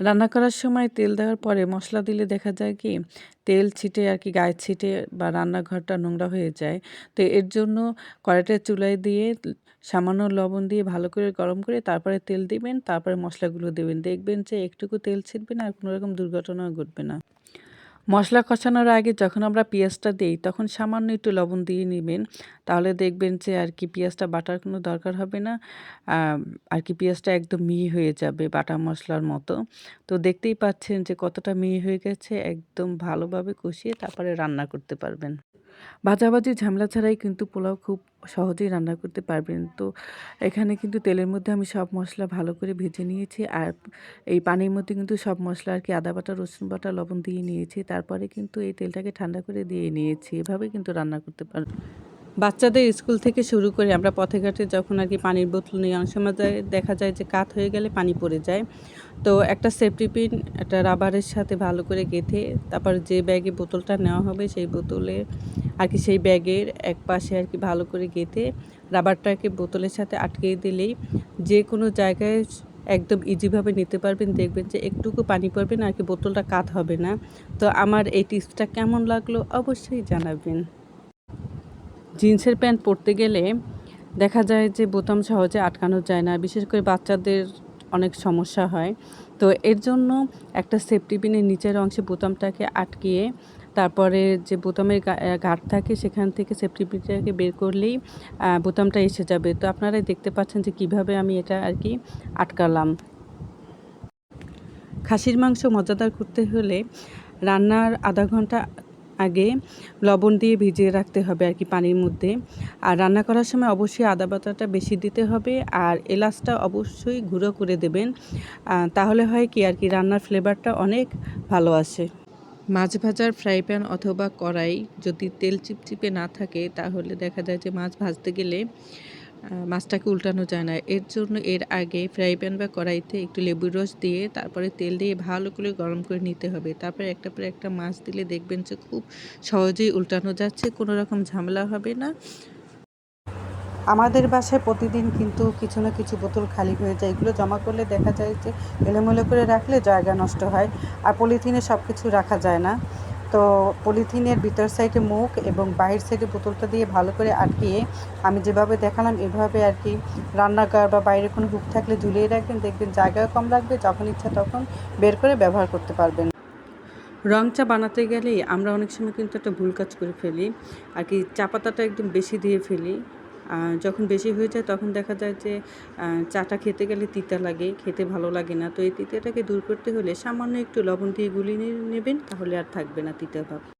রান্না করার সময় তেল দেওয়ার পরে মসলা দিলে দেখা যায় কি তেল ছিটে আর কি গায়ে ছিটে বা রান্নাঘরটা নোংরা হয়ে যায়। তো এর জন্য কড়াইটা চুলায় দিয়ে সামান্য লবণ দিয়ে ভালো করে গরম করে তারপরে তেল দিবেন, তারপরে মসলাগুলো দিবেন। দেখবেন যে একটুকু তেল ছিটবে না আর কোনো রকম দুর্ঘটনাও ঘটবে না। মসলা কষানোর আগে যখন আমরা পেঁয়াজটা দেই, তখন সামান্য একটু লবণ দিয়ে নিবেন। তাহলে দেখবেন যে আর কি পেঁয়াজটা বাটার কোনো দরকার হবে না। আর কি পেঁয়াজটা একদম মিহি হয়ে যাবে বাটা মসলার মতো। তো দেখতেই পাচ্ছেন যে কতটা মিহি হয়ে গেছে। একদম ভালোভাবে কষিয়ে তারপরে রান্না করতে পারবেন। ভাজাভাজি ঝামেলা ছাড়াই কিন্তু পোলাও খুব সহজেই রান্না করতে পারবেন। তো এখানে কিন্তু তেলের মধ্যে আমি সব মসলা ভালো করে ভেজে নিয়েছি। আর এই পানির মধ্যে কিন্তু সব মসলা আর কি আদা বাটা, রসুন বাটা, লবণ দিয়ে নিয়েছি। তারপরে কিন্তু এই তেলটাকে ঠান্ডা করে দিয়ে নিয়েছি। এভাবে কিন্তু রান্না করতে পারবেন। বাচ্চাদের স্কুল থেকে শুরু করে আমরা পথে ঘাটে যখন আর কি পানির বোতল নিই, অনেক সময় দেখা যায় যে কাত হয়ে গেলে পানি পড়ে যায়। তো একটা সেফটি পিন একটা রাবারের সাথে ভালো করে গেঁথে তারপর যে ব্যাগে বোতলটা নেওয়া হবে সেই বোতলে আর কি সেই ব্যাগের এক পাশে আর কি ভালো করে গেঁথে রাবারটাকে বোতলের সাথে আটকে দিলেই যে কোনো জায়গায় একদম ইজিভাবে নিতে পারবেন। দেখবেন যে একটুকু পানি পড়বে না আর কি বোতলটা কাত হবে না। তো আমার এই টিপসটা কেমন লাগলো অবশ্যই জানাবেন। জিন্সের প্যান্ট পরতে গেলে দেখা যায় যে বোতাম সহজে আটকানো যায় না। বিশেষ করে বাচ্চাদের অনেক সমস্যা হয়। তো এর জন্য একটা সেফটি পিনের নিচের অংশে বোতামটাকে আটকিয়ে তারপরে যে বোতামের গাঁট থাকে সেখান থেকে সেফটি পিনটাকে বের করলেই বোতামটা এসে যাবে। তো আপনারাই দেখতে পাচ্ছেন যে কিভাবে আমি এটা আর কি আটকালাম। খাসির মাংস মজাদার করতে হলে রান্নার আধা ঘন্টা আগে লবণ দিয়ে ভিজিয়ে রাখতে হবে আর কি পানির মধ্যে। আর রান্না করার সময় অবশ্যই আদা বাটাটা বেশি দিতে হবে আর এলাচটা অবশ্যই গুঁড়ো করে দেবেন। তাহলে হয় কি আর কি রান্নার ফ্লেভারটা অনেক ভালো আসে। মাছ ভাজার ফ্রাই প্যান অথবা কড়াই যদি তেল চিপচিপে না থাকে তাহলে দেখা যায় যে মাছ ভাজতে গেলে মাছটাকে উল্টানো যায় না। এর জন্য এর আগে ফ্রাই প্যান বা কড়াইতে একটু লেবুর রস দিয়ে তারপরে তেল দিয়ে ভালো করে গরম করে নিতে হবে। তারপরে একটার পর একটা মাছ দিলে দেখবেন যে খুব সহজেই উল্টানো যাচ্ছে, কোনো রকম ঝামেলা হবে না। আমাদের বাসায় প্রতিদিন কিন্তু কিছু না কিছু বোতল খালি হয়ে যায়। এগুলো জমা করলে দেখা যায় যে এলোমেলো করে রাখলে জায়গা নষ্ট হয় আর পলিথিনে সব কিছু রাখা যায় না। তো পলিথিনের ভিতর সাইডে মুখ এবং বাহির সাইডে বোতলটা দিয়ে ভালো করে আটকিয়ে আমি যেভাবে দেখালাম এভাবে আর কি রান্নাঘর বা বাইরে কোনো হুক থাকলে ঝুলিয়ে রাখবেন। দেখবেন জায়গাও কম লাগবে, যখন ইচ্ছা তখন বের করে ব্যবহার করতে পারবেন। রং চা বানাতে গেলেই আমরা অনেক সময় কিন্তু একটা ভুল কাজ করে ফেলি আর কি চা পাতাটা একদম বেশি দিয়ে ফেলি। যখন বেশি হয়ে যায় তখন দেখা যায় যে চাটা খেতে গেলে তিতা লাগে, খেতে ভালো লাগে না। তো এই তিতাটাকে দূর করতে হলে সামান্য একটু লবণ দিয়ে গুলিয়ে নেবেন, তাহলে আর থাকবে না তিতা ভাব।